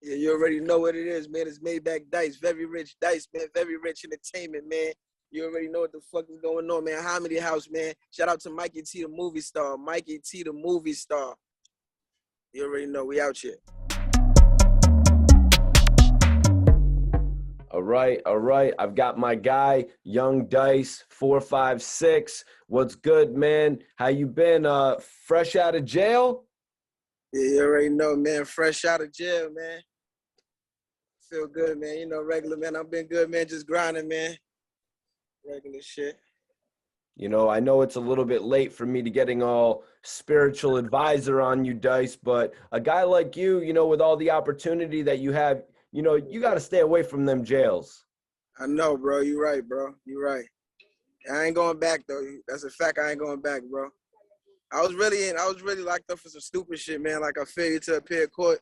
Yeah, you already know what it is, man. It's Maybach Dice, very rich dice, man. Very rich entertainment, man. You already know what the fuck is going on, man. Harmony House, man. Shout out to Mikey T, the movie star. Mikey T, the movie star. You already know we out here. All right. I've got my guy, Young Dice, 456. What's good, man? How you been? Fresh out of jail? Yeah, you already know, man. Fresh out of jail, man. Feel good, man. You know, regular, man. I've been good, man. Just grinding, man. Regular shit. You know, I know it's a little bit late for me to getting all spiritual advisor on you, Dice, but a guy like you know, with all the opportunity that you have, you know, you got to stay away from them jails. I know, bro. You right, bro. You right. I ain't going back though. That's a fact. I ain't going back, bro. I was really locked up for some stupid shit, man. Like I failed to appear in court,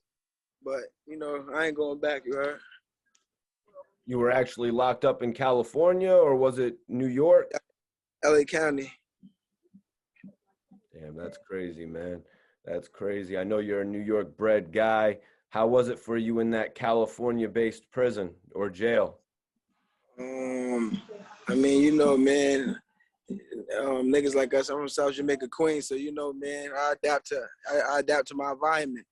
but you know, I ain't going back. You heard? You were actually locked up in California, or was it New York? LA County. Damn, that's crazy, man. That's crazy. I know you're a New York bred guy. How was it for you in that California-based prison or jail? I mean, you know, man, niggas like us, I'm from South Jamaica, Queens, so you know, man, I adapt to my environment.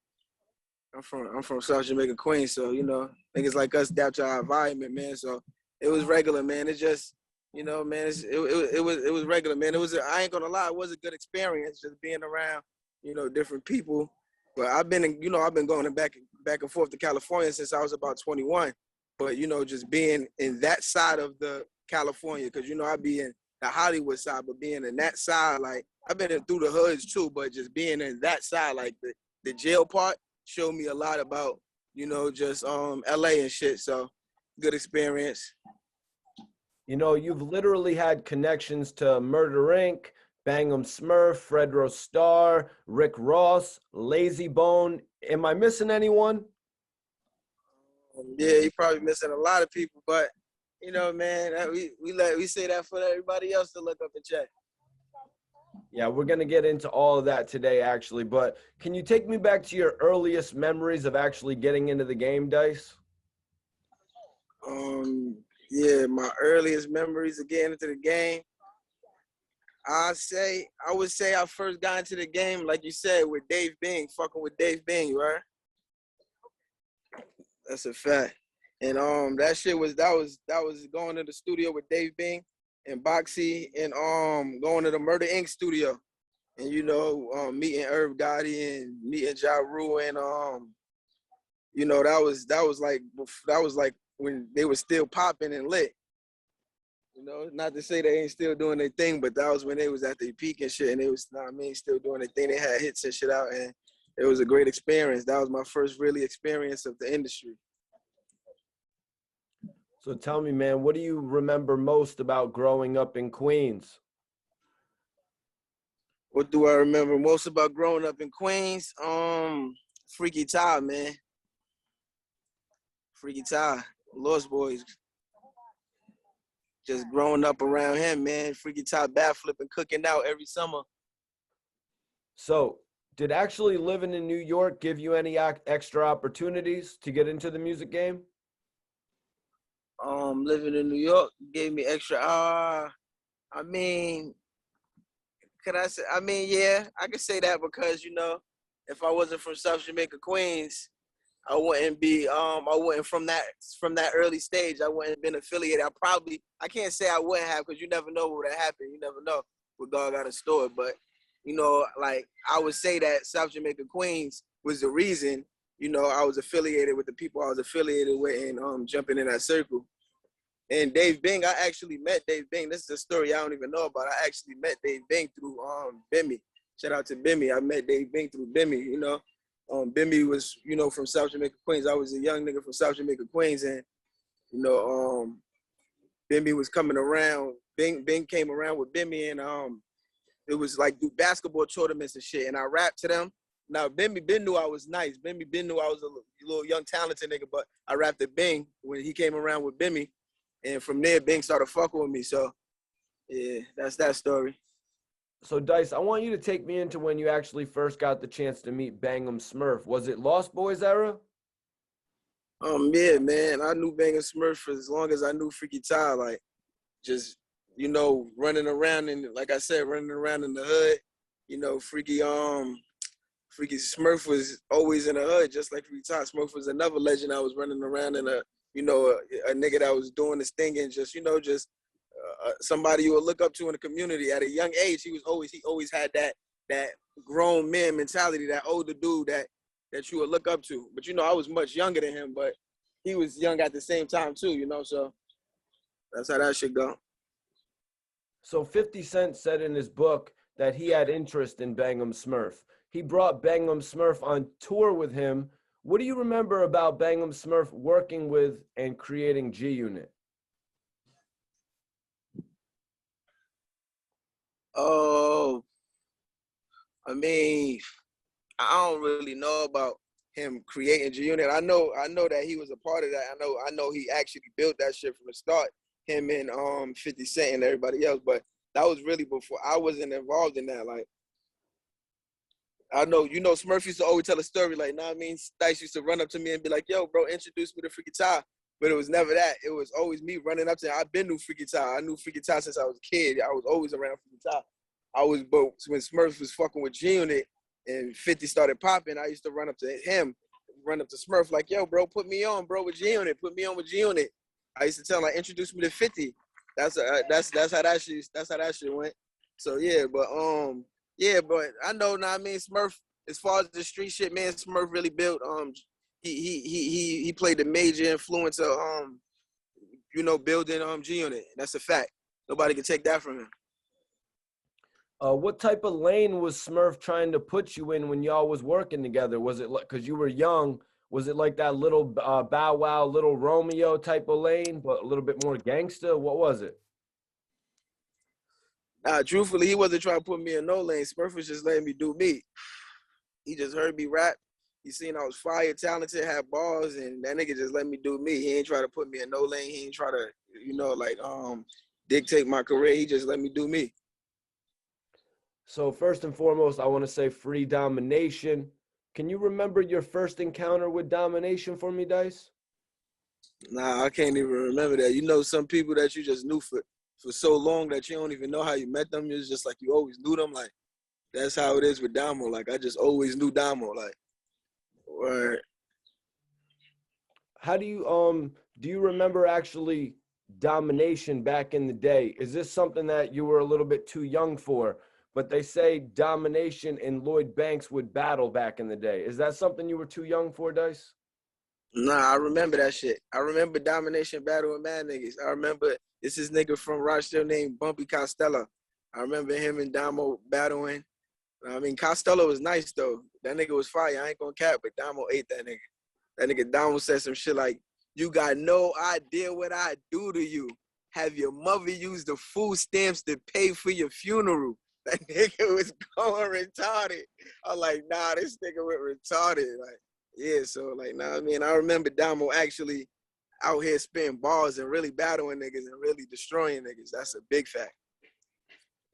I'm from South Jamaica, Queens, so you know, niggas like us adapt to our environment, man. So it was regular, man. It's just, you know, man, it was regular, man. I ain't gonna lie, it was a good experience just being around, you know, different people. But I've been going back and forth to California since I was about 21. But you know, just being in that side of the California, because you know I be in the Hollywood side, but being in that side, like I've been in through the hoods too, but just being in that side, like the jail part, showed me a lot about, you know, just LA and shit. So good experience. You know, you've literally had connections to Murder Inc., Bangum Smurf, Fredro Starr, Rick Ross, Lazy Bone. Am I missing anyone? Yeah, you probably missing a lot of people, but you know, man, we say that for everybody else to look up and check. Yeah, we're going to get into all of that today, actually. But can you take me back to your earliest memories of actually getting into the game, Dice? Yeah, my earliest memories of getting into the game. I would say I first got into the game, like you said, with Dave Bing, fucking with Dave Bing, right? That's a fact. And that was going to the studio with Dave Bing and Boxy and going to the Murder Inc. studio. And you know, meeting Irv Gotti and meeting Ja Rule and you know, that was like when they were still popping and lit. You know, not to say they ain't still doing their thing, but that was when they was at their peak and shit, and they was, I mean, still doing their thing. They had hits and shit out, and it was a great experience. That was my first really experience of the industry. So tell me, man, what do you remember most about growing up in Queens? What do I remember most about growing up in Queens? Freaky Ty, man. Freaky Ty, Lost Boys. Just growing up around him, man. Freaky Ty backflipping, cooking out every summer. So did actually living in New York give you any extra opportunities to get into the music game? Living in New York gave me extra. I mean, could I say? I mean, yeah, I could say that because you know, if I wasn't from South Jamaica, Queens, I wouldn't be. I wouldn't from that early stage. I wouldn't have been affiliated. I can't say I wouldn't have because you never know what would have happened. You never know what God got in store. But you know, like I would say that South Jamaica, Queens was the reason. You know, I was affiliated with the people I was affiliated with and jumping in that circle. And Dave Bing, I actually met Dave Bing. This is a story I don't even know about. I actually met Dave Bing through Bimmy. Shout out to Bimmy. I met Dave Bing through Bimmy, you know. Bimmy was, you know, from South Jamaica, Queens. I was a young nigga from South Jamaica, Queens, and you know, Bimmy was coming around. Bing came around with Bimmy, and it was like do basketball tournaments and shit. And I rapped to them. Now Bimmy knew I was nice. Bimmy knew I was a little young talented nigga, but I rapped to Bing when he came around with Bimmy. And from there, Bing started fucking with me. So, yeah, that's that story. So Dice, I want you to take me into when you actually first got the chance to meet Bangum Smurf. Was it Lost Boys era? Yeah, man, I knew Bang and Smurf for as long as I knew Freaky Ty. Like, just running around and like I said, running around in the hood. Freaky Smurf was always in the hood, just like Freaky Ty. Smurf was another legend. I was running around in a nigga that was doing this thing and just somebody you would look up to in the community at a young age. He always had that grown man mentality, that older dude that you would look up to. But I was much younger than him, but he was young at the same time too. So that's how that should go. So 50 Cent said in his book that he had interest in Bangum Smurf. He brought Bangum Smurf on tour with him. What do you remember about Bangum Smurf working with and creating G Unit? Oh, I mean, I don't really know about him creating G Unit. I know that he was a part of that. I know he actually built that shit from the start. Him and 50 Cent and everybody else, but that was really before I wasn't involved in that. Like I know, Smurf used to always tell a story like, I mean, Dice used to run up to me and be like, yo, bro, introduce me to Freaky Ty. But it was never that. It was always me running up to him. I've been knew Freaky Ty. I knew Freaky Ty since I was a kid. I was always around Freaky Ty. But when Smurf was fucking with G Unit and 50 started popping, I used to run up to him, run up to Smurf like, yo, bro, put me on, bro, with G Unit. Put me on with G Unit. I used to tell him, like, introduce me to 50. That's how that shit went. So but I know now. I mean, Smurf, as far as the street shit, man, Smurf really built. He played the major influence of building G Unit. That's a fact. Nobody can take that from him. What type of lane was Smurf trying to put you in when y'all was working together? Was it like, because you were young, was it like that little Bow Wow, little Romeo type of lane, but a little bit more gangster? What was it? Truthfully, he wasn't trying to put me in no lane. Smurf was just letting me do me. He just heard me rap. He seen I was fire, talented, had balls, and that nigga just let me do me. He ain't try to put me in no lane. He ain't try to, dictate my career. He just let me do me. So first and foremost, I want to say free domination. Can you remember your first encounter with domination for me, Dice? Nah, I can't even remember that. Some people that you just knew for so long that you don't even know how you met them. It's just like you always knew them. Like that's how it is with Damo. Like I just always knew Damo. Like, or How do you remember actually domination back in the day? Is this something that you were a little bit too young for? But they say domination and Lloyd Banks would battle back in the day. Is that something you were too young for, Dice? nah, I remember that shit. I remember Domination battling mad niggas. I remember this is nigga from Rochester named Bumpy Costello. I remember him and Damo battling. I mean, Costello was nice though. That nigga was fire. I ain't gonna cap, but Damo ate that nigga. That nigga Damo said some shit like, "You got no idea what I do to you. Have your mother use the food stamps to pay for your funeral?" That nigga was going retarded. I'm like, nah, this nigga went retarded. Like, yeah, so like, nah, I mean, I remember Damo actually out here spitting balls and really battling niggas and really destroying niggas. That's a big fact.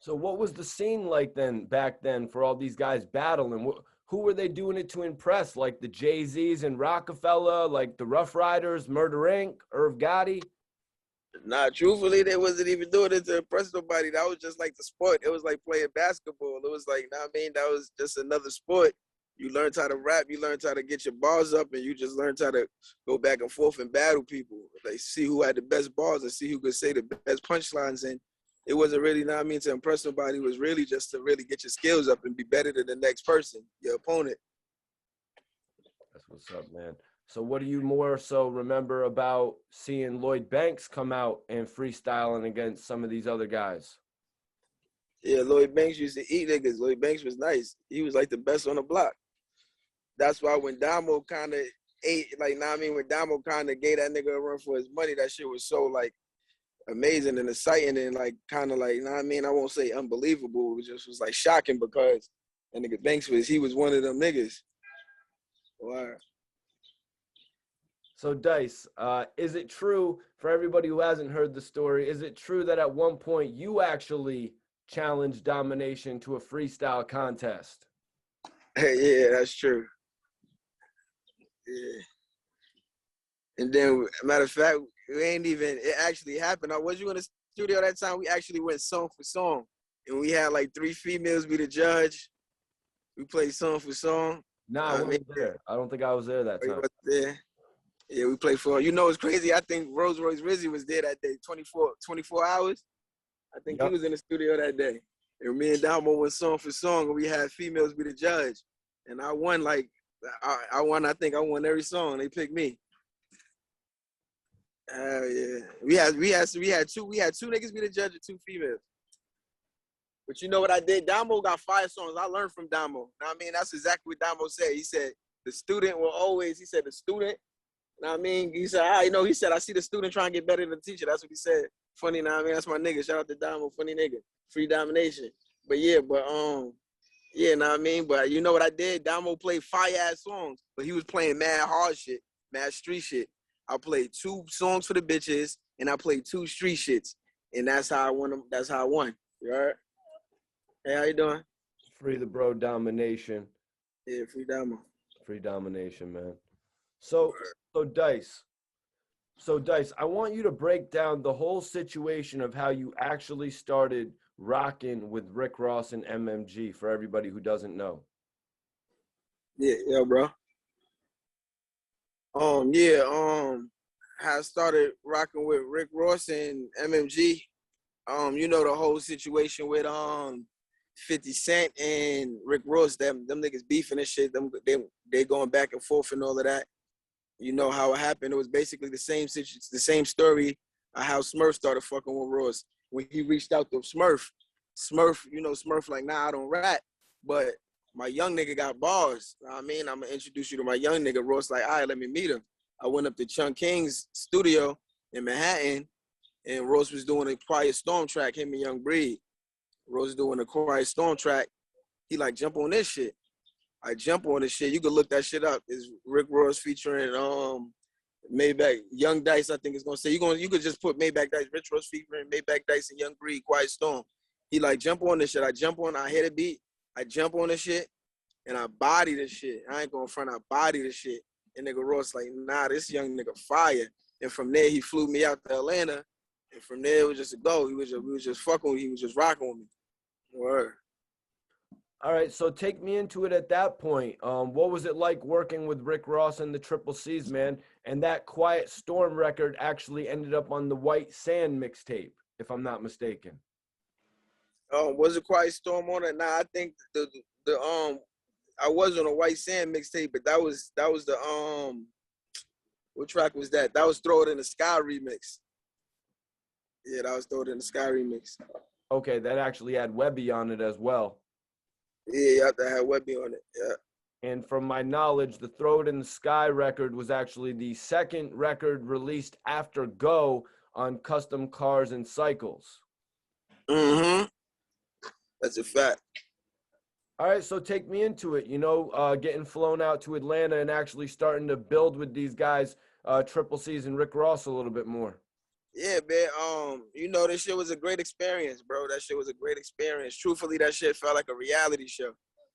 So what was the scene like then back then for all these guys battling? Who were they doing it to impress? Like the Jay-Z's and Rockefeller, like the Rough Riders, Murder Inc., Irv Gotti? Nah, truthfully, they wasn't even doing it to impress nobody. That was just like the sport. It was like playing basketball. It was like, nah, I mean, that was just another sport. You learned how to rap, you learned how to get your bars up, and you just learned how to go back and forth and battle people. Like, see who had the best bars and see who could say the best punchlines. And it wasn't really, nah, I mean, to impress nobody. It was really just to really get your skills up and be better than the next person, your opponent. That's what's up, man. So what do you more so remember about seeing Lloyd Banks come out and freestyling against some of these other guys? Yeah, Lloyd Banks used to eat niggas. Lloyd Banks was nice. He was like the best on the block. That's why when Damo kind of ate, like, nah, I mean, when Damo kind of gave that nigga a run for his money, that shit was so like amazing and exciting and like kind of like, nah, I mean, I won't say unbelievable. It just was like shocking because that nigga Banks he was one of them niggas. Wow. So Dice, is it true for everybody who hasn't heard the story? Is it true that at one point you actually challenged domination to a freestyle contest? Yeah, that's true. Yeah. And then, matter of fact, we ain't even, it actually happened. I was you in the studio that time? We actually went song for song. And we had like 3 females be the judge. We played song for song. Nah, I I mean, wasn't there. I don't think I was there that we time. was there. Yeah, we played for, you know, it's crazy. I think Rolls Royce Rizzy was there that day, 24 hours. I think he Yep. was in the studio that day. And me and Damo went song for song, and we had females be the judge. And I won like, I think I won every song. They picked me. Yeah. We had two niggas be the judge and 2 females. But you know what I did? Damo got 5 songs. I learned from Damo. I mean, that's exactly what Damo said. He said, the student will always, he said, the student, I mean, he said, he said, I see the student trying to get better than the teacher. That's what he said. Funny, I mean, that's my nigga. Shout out to Damo, funny nigga. Free domination. But yeah, I mean, but you know what I did? Damo played fire ass songs, but he was playing mad hard shit, mad street shit. I played 2 songs for the bitches, and I played 2 street shits, and that's how I won. That's how I won. You all right? Hey, how you doing? Free the bro domination. Yeah, free Damo. Free domination, man. So so Dice. So Dice, I want you to break down the whole situation of how you actually started rocking with Rick Ross and MMG for everybody who doesn't know. Yeah, bro. I started rocking with Rick Ross and MMG. You know the whole situation with 50 Cent and Rick Ross, them niggas beefing and shit, they going back and forth and all of that. You know how it happened. It was basically the same story of how Smurf started fucking with Ross. When he reached out to Smurf, Smurf like, nah, I don't rap. But my young nigga got bars. I mean, I'm gonna introduce you to my young nigga. Ross like, all right, let me meet him. I went up to Chunk King's studio in Manhattan, and Ross was doing a Quiet Storm track, him and Young Breed. Ross doing a Quiet Storm track. He like, jump on this shit. I jump on this shit. You could look that shit up. It's Rick Ross featuring Maybach, Young Dice. I think it's gonna say you could just put Maybach Dice, Rick Ross featuring Maybach Dice and Young Breed, Quiet Storm. He like, jump on this shit. I hit a beat. I jump on this shit and I body this shit. I ain't going front. I body this shit. And nigga Ross like, nah, this young nigga fire. And from there he flew me out to Atlanta. And from there it was just a go. We was just fucking with me. He was just rocking with me. Word. All right, so take me into it at that point. What was it like working with Rick Ross and the Triple C's, man? And that Quiet Storm record actually ended up on the White Sand mixtape, if I'm not mistaken. Was it Quiet Storm on it? Nah, I think the I was on a White Sand mixtape, but that was the what track was that? That was Throw It in the Sky remix. Yeah, that was Throw It in the Sky remix. Okay, that actually had Webby on it as well. Yeah, you have to have Webby on it. Yeah. And from my knowledge, the Throw It in the Sky record was actually the second record released after Go on Custom Cars and Cycles. Mm-hmm. That's a fact. All right, so take me into it, getting flown out to Atlanta and actually starting to build with these guys, Triple C's and Rick Ross a little bit more. Yeah, man. This shit was a great experience, bro. That shit was a great experience. Truthfully, that shit felt like a reality show.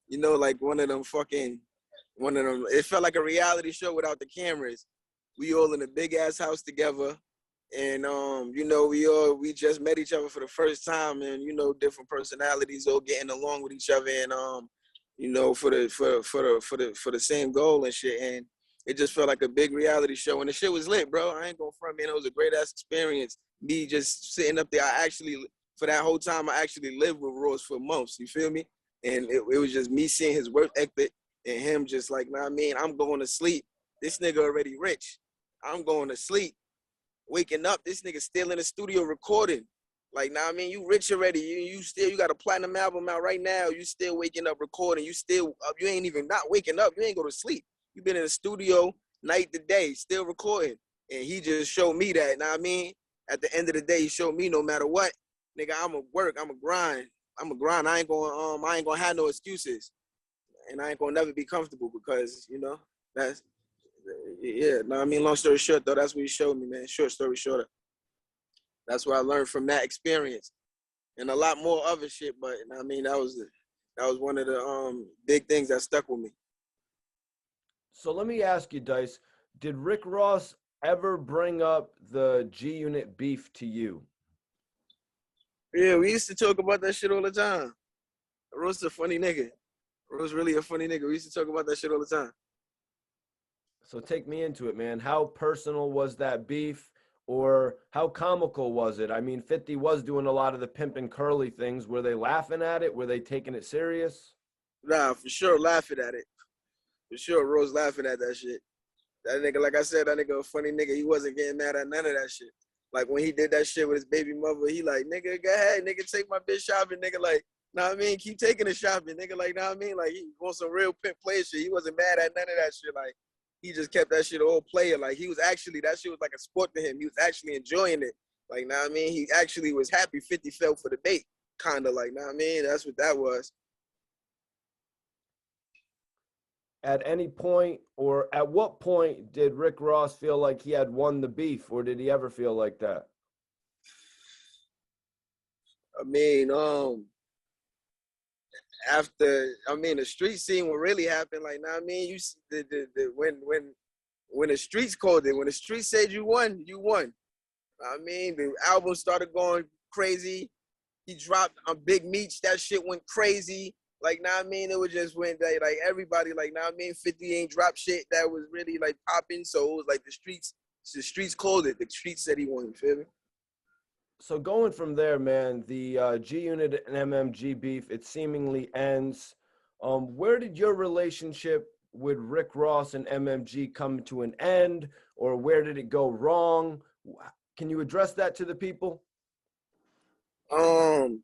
Like it felt like a reality show without the cameras. We all in a big ass house together. And we just met each other for the first time, and different personalities all getting along with each other, and for the same goal and shit. And it just felt like a big reality show, and the shit was lit, bro. I ain't gonna front, man. It was a great ass experience. Me just sitting up there. For that whole time, I actually lived with Ross for months. You feel me? And it was just me seeing his work ethic and him just like, nah, I mean, I'm going to sleep. This nigga already rich. I'm going to sleep. Waking up, this nigga still in the studio recording. Like, nah, I mean, you rich already. You got a platinum album out right now. You still waking up recording. You ain't even not waking up. You ain't go to sleep. You been in the studio night to day, still recording. And he just showed me that. Nah, I mean, at the end of the day, he showed me no matter what, nigga, I'ma work, I'ma grind. I ain't gonna have no excuses. And I ain't gonna never be comfortable because, that's I mean, long story short, though, that's what he showed me, man. Short story shorter. That's what I learned from that experience, and a lot more other shit. But I mean, that was one of the big things that stuck with me. So let me ask you, Dice, did Rick Ross ever bring up the G Unit beef to you? Yeah, we used to talk about that shit all the time. Rose a funny nigga. Rose really a funny nigga. We used to talk about that shit all the time. So take me into it, man. How personal was that beef, or how comical was it? I mean, 50 was doing a lot of the pimp and curly things. Were they laughing at it? Were they taking it serious? Nah, for sure laughing at it. For sure, Rose laughing at that shit. That nigga, like I said, that nigga a funny nigga. He wasn't getting mad at none of that shit. Like when he did that shit with his baby mother, he like, nigga, go ahead, nigga, take my bitch shopping, nigga. Like, know what I mean? Keep taking the shopping, nigga. Like, know what I mean? Like, he wants some real pimp play shit. He wasn't mad at none of that shit. Like, he just kept that shit all player. Like, he was actually, that shit was like a sport to him. He was actually enjoying it. Like, know what I mean? He actually was happy 50 fell for the bait. Kind of like, know what I mean? That's what that was. At any point, or at what point did Rick Ross feel like he had won the beef, or did he ever feel like that? I mean, after the street scene what really happened, like now I mean you the when the streets called it, when the streets said you won, you won. I mean the album started going crazy. He dropped on Big Meats, that shit went crazy. Like now I mean it was just went like everybody like now I mean 50 ain't dropped shit that was really like popping. So it was like the streets called it. The streets said he won, you feel me? So going from there, man, the G Unit and MMG beef, it seemingly ends. Where did your relationship with Rick Ross and MMG come to an end, or where did it go wrong? Can you address that to the people? Um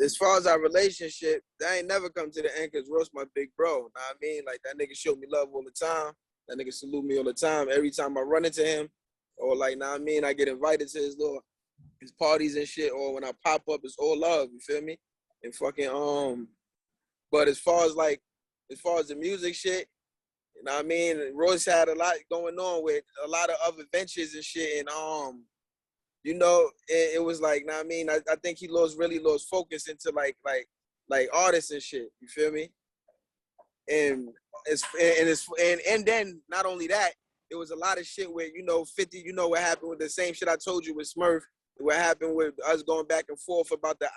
as far as our relationship, that ain't never come to the end because Ross my big bro. Know what I mean? Like that nigga showed me love all the time. That nigga salute me all the time. Every time I run into him, or like know what I mean, I get invited to his parties and shit, or when I pop up, it's all love, you feel me? And fucking but as far as the music shit, you know what I mean? Royce had a lot going on with a lot of other ventures and shit. And it was like, know what I mean? I think he really lost focus into like artists and shit. You feel me? And and then not only that, there was a lot of shit where 50. You know what happened with the same shit I told you with Smurf. What happened with us going back and forth about the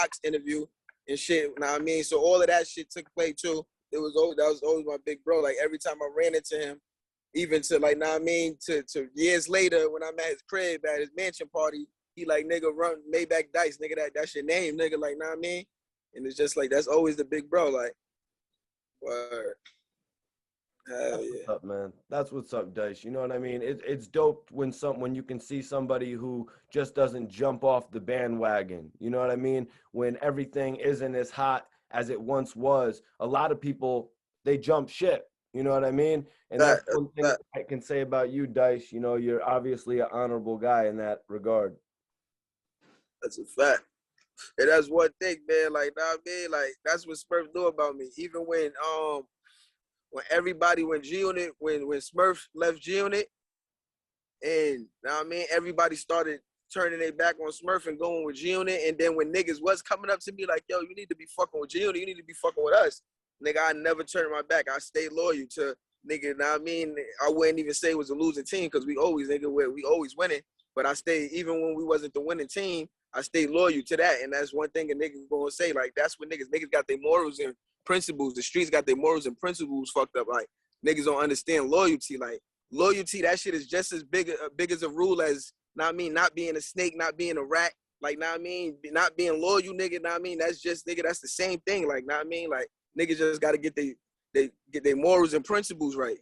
Ox interview and shit. You know what I mean? So all of that shit took place too. That was always my big bro. Like every time I ran into him, even to like, know what I mean, to years later when I'm at his crib at his mansion party, he like, nigga, run Maybach Dice, nigga, that's your name, nigga, like, know what I mean? And it's just like that's always the big bro, like, word. Hell That's yeah. what's up, man. That's what's up, Dice. You know what I mean? It's dope when you can see somebody who just doesn't jump off the bandwagon. You know what I mean? When everything isn't as hot as it once was, a lot of people they jump ship. You know what I mean? And that's That, one thing that, I can say about you, Dice. You know, you're obviously an honorable guy in that regard. that's a fact. And that's one thing, man. Like, know what I mean? Like, that's what Smurf knew about me. Even when G Unit, when Smurf left G Unit, and know what I mean, everybody started turning their back on Smurf and going with G Unit. And then when niggas was coming up to me like, yo, you need to be fucking with G Unit, you need to be fucking with us. Nigga, I never turned my back. I stayed loyal to nigga. Know what I mean? I wouldn't even say it was a losing team because we always winning. But I stayed even when we wasn't the winning team. I stayed loyal to that, and that's one thing a nigga gonna say. Like that's what niggas got their morals and principles. The streets got their morals and principles fucked up. Like niggas don't understand loyalty. Like loyalty, that shit is just as big as a rule as know what I mean, not being a snake, not being a rat. Like know what I mean, not being loyal, nigga. Know what I mean, that's just nigga. That's the same thing. Like know what I mean, like niggas just gotta get they morals and principles right.